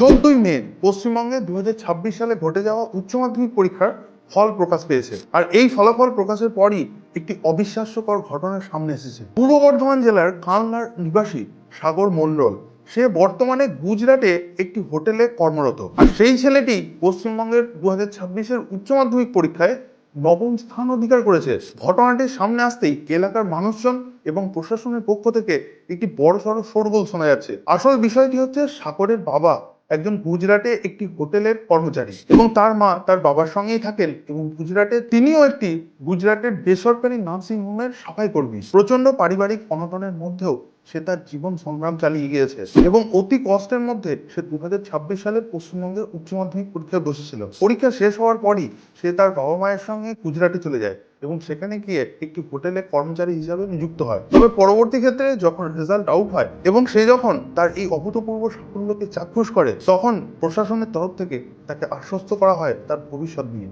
14ই মে পশ্চিমবঙ্গে 2026 সালে ঘটে যাওয়া উচ্চ মাধ্যমিক পরীক্ষার ফল প্রকাশ পেয়েছে। আর এই ফলাফল প্রকাশের পরই একটি অবিশ্বাস্যকর ঘটনার সামনে এসেছে। পূর্ব বর্ধমান জেলার কানলার নিবাসী সাগর মণ্ডল, সে বর্তমানে গুজরাটে একটি হোটেলে কর্মরত। আর সেই ছেলেটি পশ্চিমবঙ্গের 2026-এর উচ্চ মাধ্যমিক পরীক্ষায় নবম স্থান অধিকার করেছে। ঘটনাটির সামনে আসতেই এলাকার মানুষজন এবং প্রশাসনের পক্ষ থেকে একটি বড়সড় শোরগোল শোনা যাচ্ছে। আসল বিষয়টি হচ্ছে, সাগরের বাবা একজন গুজরাটে একটি হোটেলের কর্মচারী এবং তার মা তার বাবার সঙ্গেই থাকেন, এবং গুজরাটে তিনিও একটি গুজরাটের বেসরকারি নার্সিং হোমের সাফাই কর্মী। প্রচন্ড পারিবারিক অনটনের মধ্যেও সে তার জীবন সংগ্রাম চালিয়ে গিয়েছে এবং অতি কষ্টের মধ্যে সে 2026 সালে পশ্চিমবঙ্গের উচ্চ মাধ্যমিক পরীক্ষায় বসেছিল। পরীক্ষা শেষ হওয়ার পরই সে তার বাবা মায়ের সঙ্গে গুজরাটে চলে যায় এবং সেখানে গিয়ে একটি হোটেলে কর্মচারী হিসাবে নিযুক্ত হয়। তবে পরবর্তী ক্ষেত্রে যখন রেজাল্ট আউট হয় এবং সে যখন তার এই অভূতপূর্ব সাফল্যকে চাক্ষুষ করে, তখন প্রশাসনের তরফ থেকে তাকে আশ্বস্ত করা হয় তার ভবিষ্যৎ নিয়ে।